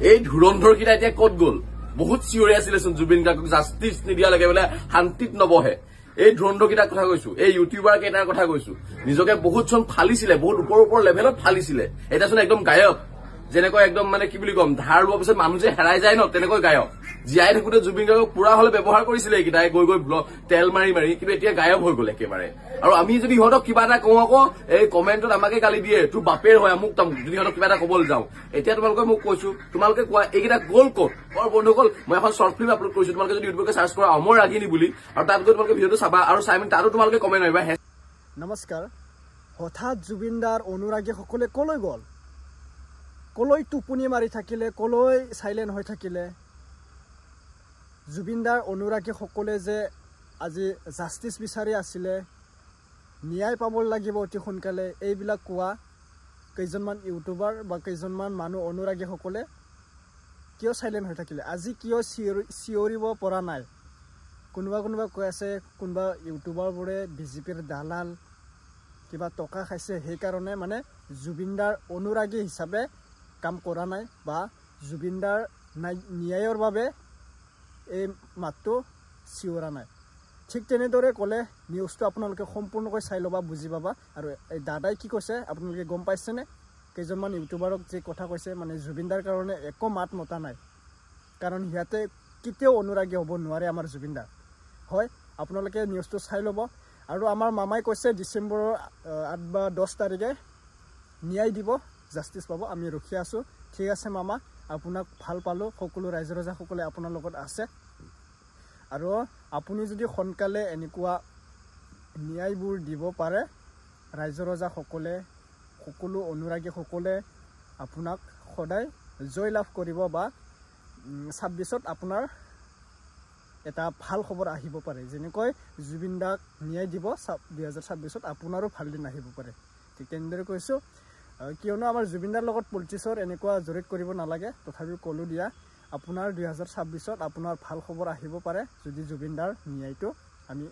এই ধুৰন্ধৰ কেইটা এতিয়া ক'ত গ'ল? বহুত চিঞৰি আছিলেচোন জুবিন গাৰ্গক জাষ্টিচ নিদিয়ালৈকে বোলে শান্তিত নবহে। এই ধুৰন্ধৰ কেইটাৰ কথা কৈছো, এই ইউটিউবাৰ কেইটাৰ কথা কৈছো। নিজকে বহুত চোন ফালিছিলে, বহুত ওপৰ লেভেলত ফালিছিলে। এতিয়াচোন একদম গায়ক, যেনেকৈ একদম মানে কি বুলি কম, ধাৰ লোৱাৰ পিছত মানুহ যে হেৰাই যায় ন, তেনেকৈ গায়ক। জীয়াই থাকোতে জুবিন গাৰ্গক পুৰা হলে ব্যৱহাৰ কৰিছিলে এইকেইটাই, গৈ তেল মাৰি কিন্তু এতিয়া গায়ব হৈ গ'ল একেবাৰে। আৰু আমি যদি ইহঁতক কিবা এটা কওঁ আকৌ এই কমেণ্টত আমাকে গালি দিয়ে, তোৰ বাপেৰ হয় আমুক তামুক, যদি ইহঁতক কিবা এটা ক'বলৈ যাওঁ। এতিয়া তোমালোকে মোক কৈছো, তোমালোকে কোৱা এইকেইটা গ'ল ক'ত? বন্ধুসকল, মই এখন শ্বৰ্ট ফিল্ম আপলোড কৰিছো, তোমালোকে যদি ইউটিউবকে চাৰ্চ কৰা অমৰ ৰাগিনী বুলি, আৰু তাত গৈ তোমালোকে ভিডিঅ'টো চাবা, আৰু চাই মেলি তাতো তোমালোকে কমেণ্ট মাৰিবা। নমস্কাৰ। হঠাৎ জুবিনদাৰ অনুৰাগীসকলে কলৈ গ'ল? কলৈ টোপনি মাৰি থাকিলে? কলৈ চাইলেণ্ট হৈ থাকিলে? জুবিনদাৰ অনুৰাগীসকলে যে আজি জাষ্টিচ বিচাৰি আছিলে, ন্যায় পাব লাগিব অতি সোনকালে, এইবিলাক কোৱা কেইজনমান ইউটিউবাৰ বা কেইজনমান মানুহ অনুৰাগীসকলে কিয় চাইলেণ্ট হৈ থাকিলে? আজি কিয় চিঞৰিব পৰা নাই? কোনোবা কৈ আছে কোনোবা ইউটিউবাৰবোৰে বিজেপিৰ দালাল, কিবা টকা খাইছে, সেইকাৰণে মানে জুবিনদাৰ অনুৰাগী হিচাপে কাম কৰা নাই, বা জুবিনদাৰ ন্যায়ৰ বাবে এই মাতটো চিঞৰা নাই। ঠিক তেনেদৰে ক'লে নিউজটো আপোনালোকে সম্পূৰ্ণকৈ চাই ল'বা, বুজি পাবা। আৰু এই দাদাই কি কৈছে আপোনালোকে গম পাইছেনে? কেইজনমান ইউটিউবাৰক যে কথা কৈছে, মানে জুবিনদাৰ কাৰণে একো মাত মতা নাই, কাৰণ সিহঁতে কেতিয়াও অনুৰাগী হ'ব নোৱাৰে আমাৰ জুবিনদাৰ। হয়, আপোনালোকে নিউজটো চাই ল'ব। আৰু আমাৰ মামাই কৈছে ডিচেম্বৰৰ 8 বা 10 তাৰিখে ন্যায় দিব, জাষ্টিচ পাব। আমি ৰখি আছোঁ। ঠিক আছে মামা, আপোনাক ভাল পালোঁ। সকলো ৰাইজ ৰজাসকলে আপোনাৰ লগত আছে, আৰু আপুনি যদি সোনকালে এনেকুৱা ন্যায়বোৰ দিব পাৰে, ৰাইজ ৰজাসকলে, সকলো অনুৰাগীসকলে আপোনাক সদায় জয় লাভ কৰিব, বা 26ত আপোনাৰ এটা ভাল খবৰ আহিব পাৰে। যেনেকৈ জুবিনদাক ন্যায় দিব 2026ত আপোনাৰো ভাল দিন আহিব পাৰে। ঠিক তেনেদৰে কৈছোঁ, কিয়নো আমাৰ জুবিনদাৰ লগত পলিটিক্সৰ এনেকুৱা জড়িত কৰিব নালাগে। তথাপিও ক'লোঁ দিয়া, আপোনাৰ 2026ত আপোনাৰ ভাল খবৰ আহিব পাৰে, যদি জুবিনদাৰ ন্যায়টো আমি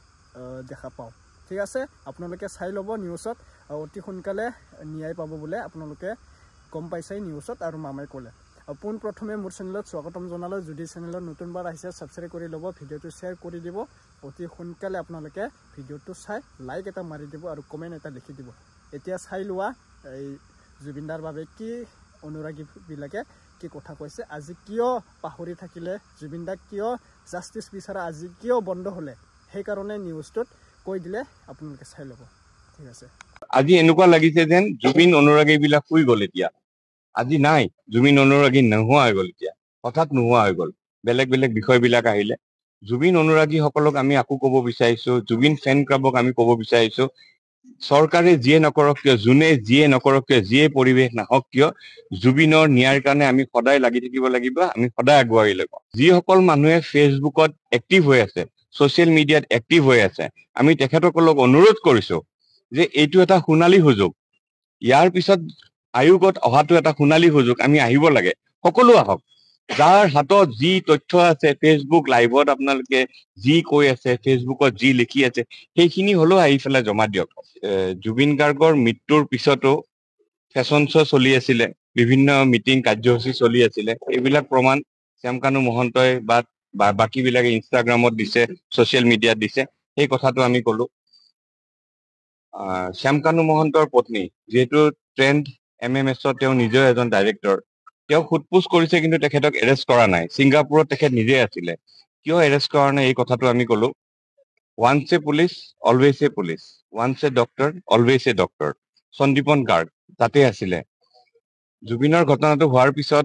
দেখা পাওঁ। ঠিক আছে, আপোনালোকে চাই ল'ব নিউজত, অতি সোনকালে ন্যায় পাব বোলে, আপোনালোকে গম পাইছেই নিউজত। আৰু মামাই ক'লে। পোনপ্ৰথমে মোৰ চেনেলত স্বাগতম জনালোঁ। যদি চেনেলত নতুনবাৰ আহিছে ছাবস্ক্ৰাইব কৰি ল'ব, ভিডিঅ'টো শ্বেয়াৰ কৰি দিব। অতি সোনকালে আপোনালোকে ভিডিঅ'টো চাই লাইক এটা মাৰি দিব আৰু কমেণ্ট এটা লিখি দিব। এতিয়া চাই লোৱা এই জুবিনদাৰ বাবে কি অনুৰাগীবিলাকে কি কথা কৈছে। আজি কিয় পাহৰি থাকিলে জুবিনদাক, কিয় জাষ্টিচ বিচাৰা আজি কিয় বন্ধ হ'লে, সেইকাৰণে নিউজটোত কৈ দিলে, আপোনালোকে চাই ল'ব। ঠিক আছে। আজি এনেকুৱা লাগিছে যেন জুবিন অনুৰাগীবিলাক শুই গ'ল। এতিয়া আজি নাই, জুবিন অনুৰাগী নোহোৱা হৈ গ'ল। এতিয়া হঠাৎ নোহোৱা হৈ গ'ল, বেলেগ বিষয়বিলাক আহিলে। জুবিন অনুৰাগীসকলক আমি আকৌ ক'ব বিচাৰিছো, জুবিন ফেন ক্লাবক আমি ক'ব বিচাৰিছো, চৰকাৰে যিয়ে নকৰক কিয়, যোনে যিয়ে নকৰক কিয়, যিয়ে পৰিৱেশ নাহক কিয়, জুবিনৰ ন্যায়ৰ কাৰণে আমি সদায় লাগি থাকিব লাগিব, আমি সদায় আগুৱাই লাগিব। যিসকল মানুহে ফেচবুকত এক্টিভ হৈ আছে, ছচিয়েল মিডিয়াত এক্টিভ হৈ আছে, আমি তেখেতসকলক অনুৰোধ কৰিছো যে এইটো এটা সোণালী সুযোগ। ইয়াৰ পিছত আয়োগত অহাটো এটা সোণালী সুযোগ, আমি আহিব লাগে, সকলো আহক। যাৰ হাতত যি তথ্য আছে, ফেচবুক লাইভত আপোনালোকে যি কৈ আছে, ফেচবুকত যি লিখি আছে, সেইখিনি হলেও আহি পেলাই জমা দিয়ক। জুবিন গাৰ্গৰ মৃত্যুৰ পিছতো ফেশ্বন শ্ব' চলি আছিলে, বিভিন্ন মিটিং কাৰ্যসূচী চলি আছিলে। এইবিলাক প্ৰমাণ শ্যামকানু মহন্তই বা বাকী বিলাকে ইনষ্টাগ্ৰামত দিছে, ছচিয়েল মিডিয়াত দিছে, সেই কথাটো আমি কলো। শ্যামকানু মহন্তৰ পত্নী, যিহেতু ট্ৰেণ্ড MMS তেওঁ নিজেও এজন ডাইৰেক্টৰ, তেওঁ সোধপোছ কৰিছে, কিন্তু তেখেতক এৰেষ্ট কৰা নাই। ছিংগাপুৰত তেখেত নিজে আছিলে, কিয় এৰেষ্ট কৰা নাই, এই কথাটো আমি কলো। ওৱান্স এ পুলিচ অলৱেজ এ পুলিচ, ওৱান্স এ ডক্টৰ অলৱেজ এ ডক্টৰ। সন্দীপন গাৰ্গ তাতে আছিলে। জুবিনৰ ঘটনাটো হোৱাৰ পিছত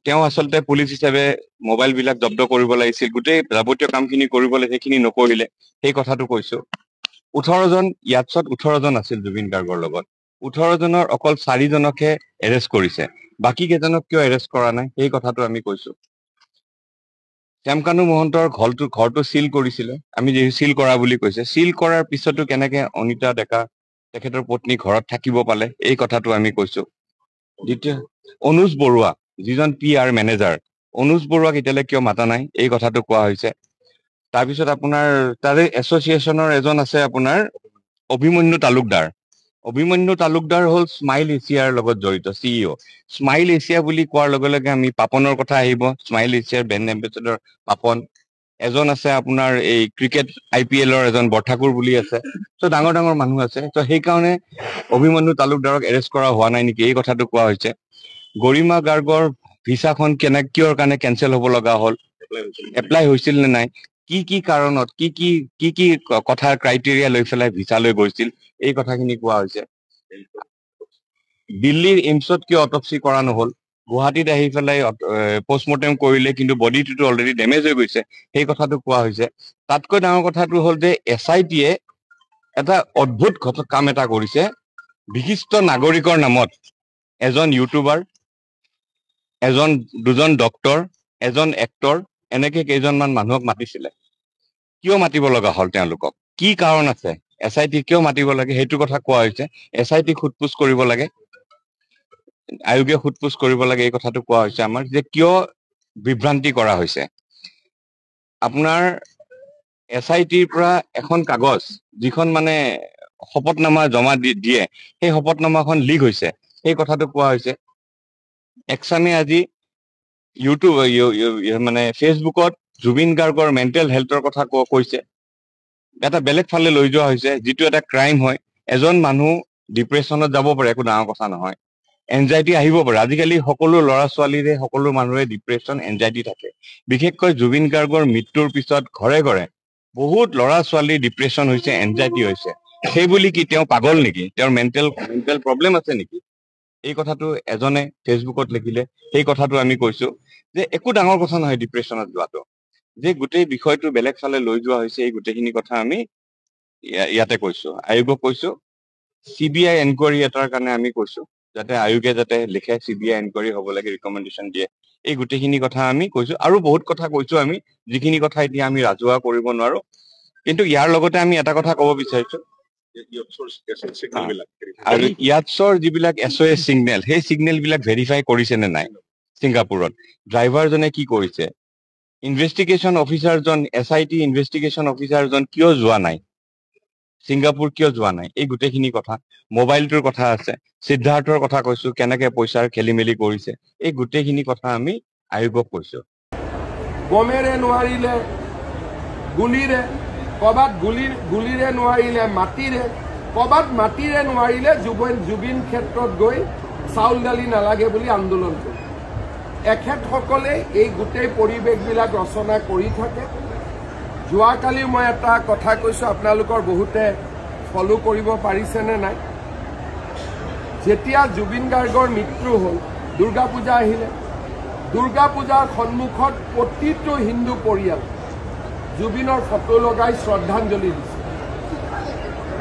তেওঁ আচলতে পুলিচ হিচাপে মোবাইল বিলাক জব্দ কৰিব লাগিছিল, গোটেই যাৱতীয় কামখিনি কৰিব লাগিছিল, সেইখিনি নকৰিলে, সেই কথাটো কৈছো। 18 জন ইয়াতছত 18 জন আছিল জুবিন গাৰ্গৰ লগত। 18 জনৰ অকল 4 জনকহে এৰেষ্ট কৰিছে, বাকী কেইজনক কিয় এৰেষ্ট কৰা নাই, সেই কথাটো আমি কৈছো। শ্যামকানু মহন্তৰ ঘৰটো চিল কৰিছিলে, আমি যিহেতু চিল কৰা বুলি কৈছে, চিল কৰাৰ পিছতো কেনেকে অনিতা ডেকা তেখেতৰ পত্নী ঘৰত থাকিব পালে, এই কথাটো আমি কৈছো। দ্বিতীয়, অনুজ বৰুৱা, যিজন PR মেনেজাৰ, অনুজ বৰুৱাক এতিয়ালৈ কিয় মাতা নাই, এই কথাটো কোৱা হৈছে। তাৰপিছত আপোনাৰ তাৰে এছ'চিয়েশ্যনৰ এজন আছে আপোনাৰ অভিমন্যু তালুকদাৰ। অভিমন্যু তালুকদাৰ হ'ল স্মাইল এছিয়াৰ লগত জড়িত CEO স্মাইল এছিয়া বুলি কোৱাৰ লগে লগে আমি পাপনৰ কথা আহিব স্মাইল এছিয়াৰ ব্ৰেণ্ড এম্বেছাডৰ পাপন এজন আছে আপোনাৰ এই ক্ৰিকেট IPLৰ এজন বৰঠাকুৰ বুলি আছে তো ডাঙৰ ডাঙৰ মানুহ আছে তো সেইকাৰণে অভিমন্যু তালুকদাৰক এৰেষ্ট কৰা হোৱা নাই নেকি এই কথাটো কোৱা হৈছে গৰিমা গাৰ্গৰ ভিসাখন কিয়ৰ কাৰণে কেনচেল হ'ব লগা হ'ল এপ্লাই হৈছিল নে নাই কি কাৰণত কি কথা ক্ৰাইটেৰিয়া লৈ পেলাই ভিসা লৈ গৈছিল এই কথাখিনি কোৱা হৈছে দিল্লীৰ এইমছত কিয় অটপসি কৰা নহল গুৱাহাটীত আহি পেলাই পোষ্টমৰ্টেম কৰিলে কিন্তু বডিটো অলৰেডি ডেমেজ হৈ গৈছে সেই কথাটো কোৱা হৈছে তাতকৈ ডাঙৰ কথাটো হ'ল যে SITয়ে এটা অদ্ভুত কাম এটা কৰিছে বিশিষ্ট নাগৰিকৰ নামত এজন ইউটিউবাৰ এজন দুজন ডক্টৰ এজন এক্টৰ এনেকে কেইজনমান মানুহক মাতিছিলে কিয় মাতিব লগা হ'ল তেওঁলোকক কি কাৰণ আছে SIT কিয় মাতিব লাগে সেইটো কথা কোৱা হৈছে SIT খুটপুছ কৰিব লাগে আয়োগে খুটপুছ কৰিব লাগে এই কথাটো কোৱা হৈছে আমাৰ যে কিয় বিভ্ৰান্তি কৰা হৈছে আপোনাৰ SITৰ পৰা এখন কাগজ যিখন মানে শপতনামা জমা দিয়ে সেই শপতনামাখন লিক হৈছে সেই কথাটো কোৱা হৈছে একসামে আজি ইউটিউব মানে ফেচবুকত জুবিন গাৰ্গৰ মেণ্টেল হেল্থৰ কথা কৈছে এটা বেলেগ ফালে লৈ যোৱা হৈছে যিটো এটা ক্ৰাইম হয় এজন মানুহ ডিপ্ৰেছনত যাব পাৰে একো ডাঙৰ কথা নহয় এনজাইটি আহিব পাৰে আজিকালি সকলো ল'ৰা ছোৱালীৰে সকলো মানুহৰে ডিপ্ৰেছন এনজাইটি থাকে বিশেষকৈ জুবিন গাৰ্গৰ মৃত্যুৰ পিছত ঘৰে ঘৰে বহুত ল'ৰা ছোৱালীৰ ডিপ্ৰেছন হৈছে এনজাইটি হৈছে সেই বুলি কি তেওঁ পাগল নেকি তেওঁৰ মেণ্টেল প্ৰব্লেম আছে নেকি এই কথাটো এজনে ফেচবুকত লিখিলে সেই কথাটো আমি কৈছো যে একো ডাঙৰ কথা নহয় ডিপ্ৰেছনত যোৱাটো যে গোটেই বিষয়টো বেলেগ ফালে লৈ যোৱা হৈছে এই গোটেইখিনি কথা আমি ইয়াতে কৈছো আয়োগক কৈছো CBI এনকুৱাৰী এটাৰ কাৰণে আমি কৈছো যাতে আয়োগে যাতে লিখে CBI এনকুৱাৰী হ'ব লাগে ৰিকমেণ্ডেশ্যন দিয়ে এই গোটেইখিনি কথা আমি কৈছো আৰু বহুত কথা কৈছো আমি যিখিনি কথা এতিয়া আমি ৰাজহুৱা কৰিব নোৱাৰো কিন্তু ইয়াৰ লগতে আমি এটা কথা ক'ব বিচাৰিছো আৰু ইয়াতছৰ যিবিলাক SOS সিগনেল সেই সিগনেল বিলাক ভেৰিফাই কৰিছে নে নাই ছিংগাপুৰত ড্ৰাইভাৰজনে কি কৰিছে ইনভেষ্টিগেশ্যন অফিচাৰজন SIT ইনভেষ্টিগেশ্যন অফিচাৰজন কিয় যোৱা নাই ছিংগাপুৰ কিয় যোৱা নাই এই গোটেইখিনি কথা মোবাইলটোৰ কথা আছে সিদ্ধাৰ্থৰ কথা কৈছো কেনেকে পইচাৰ খেলিমেলি কৰিছে এই গোটেইখিনি কথা আমি আয়োগক কৈছো বমেৰে নোৱাৰিলে গুলিৰে কবাত গুলিৰে নোৱাৰিলে মাটিৰে কবাত মাটিৰে নোৱাৰিলে জুবিন ক্ষেত্ৰত গৈ চাউল দালি নালাগে বুলি আন্দোলন কৰে এখেতসকলে এই গোটেই পৰিৱেশবিলাক ৰচনা কৰি থাকে যোৱাকালি মই এটা কথা কৈছো আপোনালোকৰ বহুতে ফলো কৰিব পাৰিছেনে নাই যেতিয়া জুবিন গাৰ্গৰ মৃত্যু হ'ল দুৰ্গা পূজা আহিলে দুৰ্গা পূজাৰ সন্মুখত প্ৰতিটো হিন্দু পৰিয়াল জুবিনৰ ফটো লগাই শ্ৰদ্ধাঞ্জলি দিছে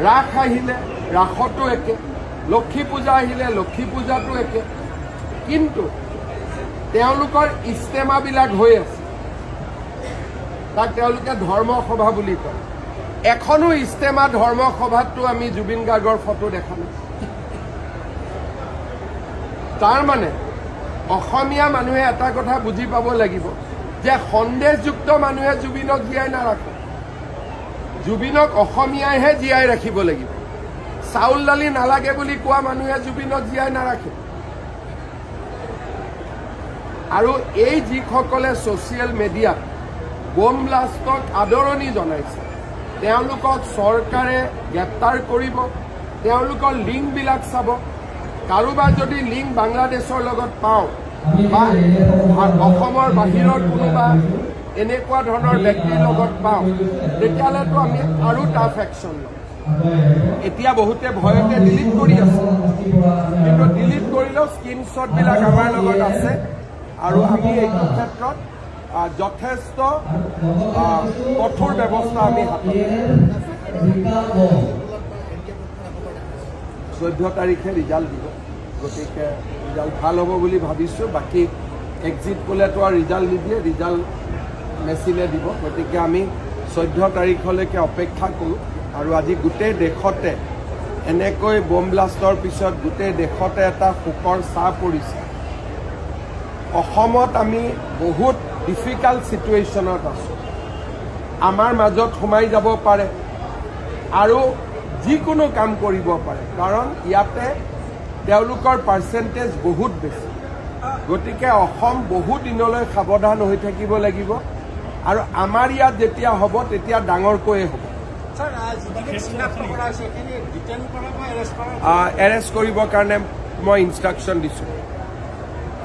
ৰাস আহিলে ৰাসতো একে লক্ষ্মী পূজা আহিলে লক্ষ্মী পূজাতো একে কিন্তু তেওঁলোকৰ ইস্তেমাবিলাক হৈ আছে তাক তেওঁলোকে ধৰ্মসভা বুলি কয় এখনো ইস্তেমা ধৰ্মসভাতো আমি জুবিন গাৰ্গৰ ফটো দেখা নাই তাৰ মানে অসমীয়া মানুহে এটা কথা বুজি পাব লাগিব যে সন্দেহযুক্ত মানুহে জুবিনক জীয়াই নাৰাখে জুবিনক অসমীয়াইহে জীয়াই ৰাখিব লাগিব চাউল দালি নালাগে বুলি কোৱা মানুহে জুবিনক জীয়াই নাৰাখে আৰু এই যিসকলে ছ'চিয়েল মিডিয়াত বম ব্লাষ্টক আদৰণি জনাইছে তেওঁলোকক চৰকাৰে গ্ৰেপ্তাৰ কৰিব তেওঁলোকৰ লিংকবিলাক চাব কাৰোবাৰ যদি লিংক বাংলাদেশৰ লগত পাওঁ বা অসমৰ বাহিৰৰ কোনোবা এনেকুৱা ধৰণৰ ব্যক্তিৰ লগত পাওঁ তেতিয়াহ'লেতো আমি আৰু টাফ একশ্যন ল'ম এতিয়া বহুতে ভয়তে ডিলিট কৰি আছে কিন্তু ডিলিট কৰিলেও স্ক্ৰীনশ্বটবিলাক আমাৰ লগত আছে আৰু আমি এইটো ক্ষেত্ৰত যথেষ্ট কঠোৰ ব্যৱস্থা আমি হাতত 14 তাৰিখে ৰিজাল্ট দিব গতিকে ৰিজাল্ট ভাল হ'ব বুলি ভাবিছোঁ বাকী এক্সিট পোলেতো আৰু ৰিজাল্ট নিদিয়ে ৰিজাল্ট মেচিনে দিব গতিকে আমি 14 তাৰিখলৈকে অপেক্ষা কৰোঁ আৰু আজি গোটেই দেশতে এনেকৈ বম ব্লাষ্টৰ পিছত গোটেই দেশতে এটা শোকৰ ছাঁ পৰিছে অসমত আমি বহুত ডিফিকাল্ট চিটুৱেশ্যনত আছোঁ আমাৰ মাজত সোমাই যাব পাৰে আৰু যিকোনো কাম কৰিব পাৰে, কাৰণ ইয়াতে তেওঁলোকৰ পাৰ্চেণ্টেজ বহুত বেছি। গতিকে অসম বহু দিনলৈ সাৱধান হৈ থাকিব লাগিব, আৰু আমাৰ ইয়াত যেতিয়া হ'ব তেতিয়া ডাঙৰকৈয়ে হ'ব। এৰেষ্ট কৰিবৰ কাৰণে মই ইনষ্ট্ৰাকশ্যন দিছোঁ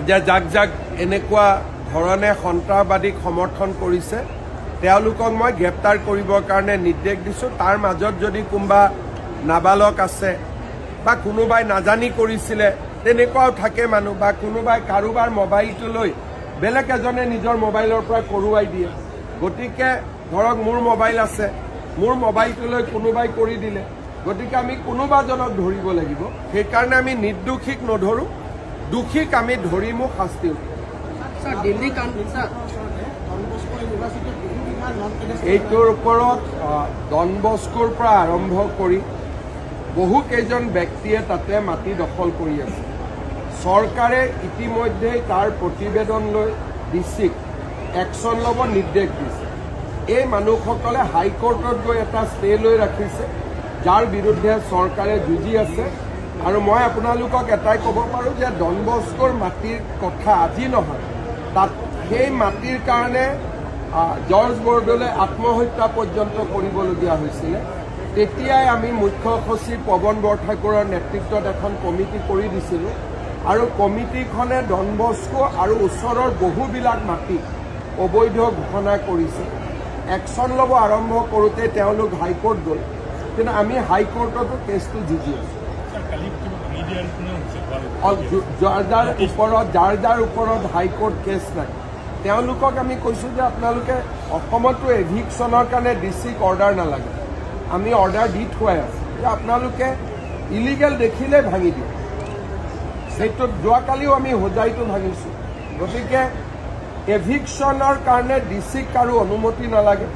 যে যাক যাক এনেকুৱা ধৰণে সন্ত্ৰাসবাদীক সমৰ্থন কৰিছে তেওঁলোকক মই গ্ৰেপ্তাৰ কৰিবৰ কাৰণে নিৰ্দেশ দিছোঁ। তাৰ মাজত যদি কোনোবা নাবালক আছে বা কোনোবাই নাজানি কৰিছিলে তেনেকুৱাও থাকে মানুহ, বা কোনোবাই কাৰোবাৰ মোবাইলটো লৈ বেলেগ এজনে নিজৰ মোবাইলৰ পৰা কৰোৱাই দিয়ে। গতিকে ধৰক মোৰ মোবাইল আছে, মোৰ মোবাইলটো লৈ কোনোবাই কৰি দিলে, গতিকে আমি কোনোবাজনক ধৰিব লাগিব। সেইকাৰণে আমি নিৰ্দোষীক নধৰোঁ, দোষীক আমি ধৰিমো শাস্তি। এইটোৰ ওপৰত ডন বস্কোৰ পৰা আৰম্ভ কৰি বহু কেইজন ব্যক্তিয়ে তাতে মাটি দখল কৰি আছে। চৰকাৰে ইতিমধ্যে তাৰ প্ৰতিবেদন লৈ ডিচিক একশ্যন ল'ব নিৰ্দেশ দিছে। এই মানুহসকলে হাইকোৰ্টত গৈ এটা ষ্টে লৈ ৰাখিছে, যাৰ বিৰুদ্ধে চৰকাৰে যুঁজি আছে। আৰু মই আপোনালোকক এটাই ক'ব পাৰোঁ যে ডন বস্কোৰ মাটিৰ কথা আজি নহয়, তাত সেই মাটিৰ কাৰণে জৰ্জ বৰদলৈ আত্মহত্যা পৰ্যন্ত কৰিবলগীয়া হৈছিলে। তেতিয়াই আমি মুখ্য সচিব পৱন বৰঠাকুৰৰ নেতৃত্বত এখন কমিটি কৰি দিছিলোঁ, আৰু কমিটিখনে ডন বস্কো আৰু ওচৰৰ বহুবিলাক মাটি অবৈধ ঘোষণা কৰিছে। একশ্যন ল'ব আৰম্ভ কৰোঁতে তেওঁলোক হাইকোৰ্ট গ'ল, কিন্তু আমি হাইকোৰ্টতো কেছটো যুঁজি আছোঁ। যাৰ যাৰ ওপৰত হাইকোৰ্ট কেছ নাই তেওঁলোকক আমি কৈছোঁ যে আপোনালোকে অসমতো এভিকশ্যনৰ কাৰণে ডিচিক অৰ্ডাৰ নালাগে, আমি অৰ্ডাৰ দি থোৱাই আছোঁ যে আপোনালোকে ইলিগেল দেখিলে ভাঙি দিওঁ। সেইটোত যোৱাকালিও আমি হোজাইটো ভাঙিছোঁ। গতিকে এভিকশ্যনৰ কাৰণে ডিচিক কাৰো অনুমতি নালাগে,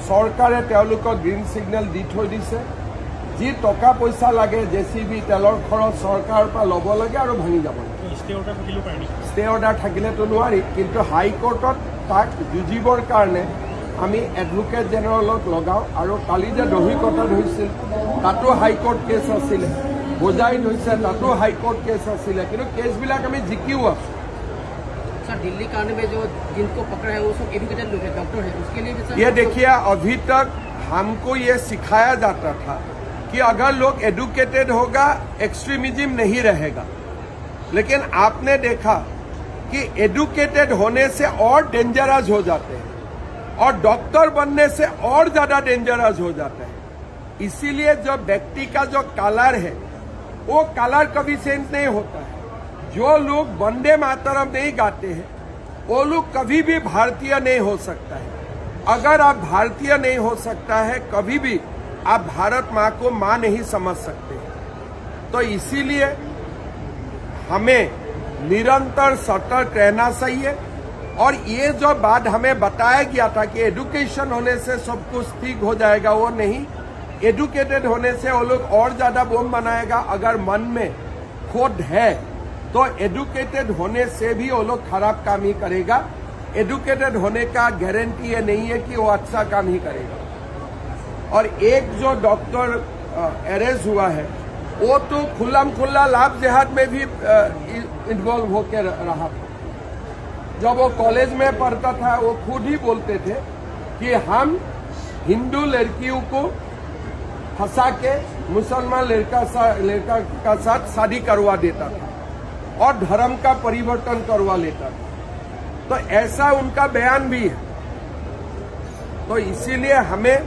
চৰকাৰে তেওঁলোকক গ্ৰীণ ছিগনেল দি থৈ দিছে। যি টকা পইচা লাগে JCB তেলৰ খৰচ চৰকাৰৰ পৰা ল'ব লাগে আৰু ভাঙি যাব লাগে। ষ্টে অৰ্ডাৰ থাকিলেতো নোৱাৰি, কিন্তু হাইকোৰ্টত তাক যুঁজিবৰ কাৰণে আমি এডভোকেট জেনেৰেলক লগাওঁ। আৰু কালি যে দহিকটাত হৈছিল তাতো হাইকোৰ্ট কেছ আছিলে, হোজাইত হৈছে তাতো হাইকোर्ट केस आसिले, किंतु केस बिलाक हमें जिकियो आसो। सर दिल्ली कांड में जो जिनको पकड़ा है वो सब एजुकेटेड लोग हैं, डॉक्टर हैं, उसके लिए भी सर ये देखिए अभी तक हमको ये सिखाया जाता था कि अगर लोग एजुकेटेड होगा एक्सट्रीमिज्म नहीं रहेगा, लेकिन आपने देखा कि एजुकेटेड होने से और डेंजरस हो जाते हैं और डॉक्टर बनने से और ज्यादा डेंजरस हो जाते हैं। इसीलिए जो व्यक्ति का जो कलर है वो कलर कभी चेंज नहीं होता है। जो लोग वंदे मातरम नहीं गाते हैं वो लोग कभी भी भारतीय नहीं हो सकता है। अगर आप भारतीय नहीं हो सकता है कभी भी आप भारत माँ को माँ नहीं समझ सकते। तो इसीलिए हमें निरंतर सतर्क रहना चाहिए। और ये जो बात हमें बताया गया था कि एजुकेशन होने से सब कुछ ठीक हो जाएगा, वो नहीं। एजुकेटेड होने से वो लोग और ज्यादा बम बनाएगा। अगर मन में खोट है तो एजुकेटेड होने से भी वो लोग खराब काम ही करेगा। एजुकेटेड होने का गारंटी ये नहीं है कि वो अच्छा काम ही करेगा। और एक जो डॉक्टर अरेस्ट हुआ है वो तो खुल्लम खुल्ला लाभ जिहाद में भी इन्वॉल्व होकर रहा था। जब वो कॉलेज में पढ़ता था वो खुद ही बोलते थे कि हम हिंदू लड़कियों को फंसा के मुसलमान लड़का का साथ शादी करवा देता था और धर्म का परिवर्तन करवा लेता था। तो ऐसा उनका बयान भी है। तो इसीलिए हमें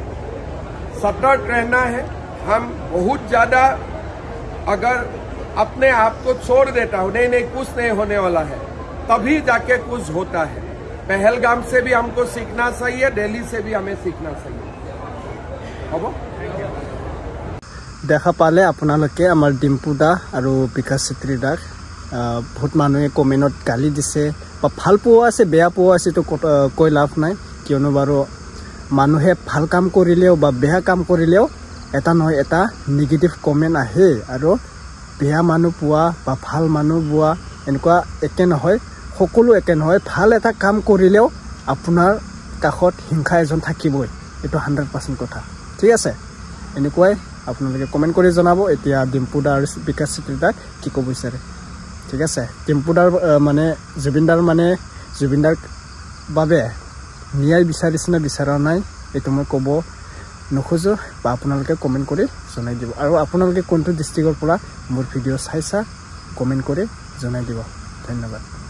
सतर्क रहना है। हम बहुत ज्यादा अगर अपने आप को छोड़ देता हूं, नहीं कुछ नहीं होने वाला है, तभी जाके कुछ होता है। पहलगाम से भी हमको सीखना चाहिए, दिल्ली से भी हमें सीखना चाहिए। अब দেখা পালে আপোনালোকে আমাৰ ডিম্পু দা আৰু বিকাশ চেত্ৰী দাক বহুত মানুহে কমেণ্টত গালি দিছে বা ভাল পোৱা আছে বেয়া পোৱা আছে তো কৈ লাভ নাই, কিয়নো বাৰু মানুহে ভাল কাম কৰিলেও বা বেয়া কাম কৰিলেও এটা নহয় এটা নিগেটিভ কমেণ্ট আহে। আৰু বেয়া মানুহ পোৱা বা ভাল মানুহ পোৱা এনেকুৱা একে নহয়, সকলো একে নহয়। ভাল এটা কাম কৰিলেও আপোনাৰ কাষত হিংসা এজন থাকিবই, এইটো 100% কথা। ঠিক আছে, এনেকুৱাই আপোনালোকে কমেণ্ট কৰি জনাব এতিয়া ডিম্পু দা আৰু বিকাশ চেত্ৰীদাক কি ক'ব বিচাৰে ঠিক আছে ডিম্পু দাৰ মানে জুবিন দাৰ বাবে ন্যায় বিচাৰিছে নে বিচৰা নাই এইটো মই ক'ব নোখোজো বা আপোনালোকে কমেণ্ট কৰি জনাই দিব আৰু আপোনালোকে কোনটো ডিষ্ট্ৰিক্টৰ পৰা মোৰ ভিডিঅ' চাইছা কমেণ্ট কৰি জনাই দিব ধন্যবাদ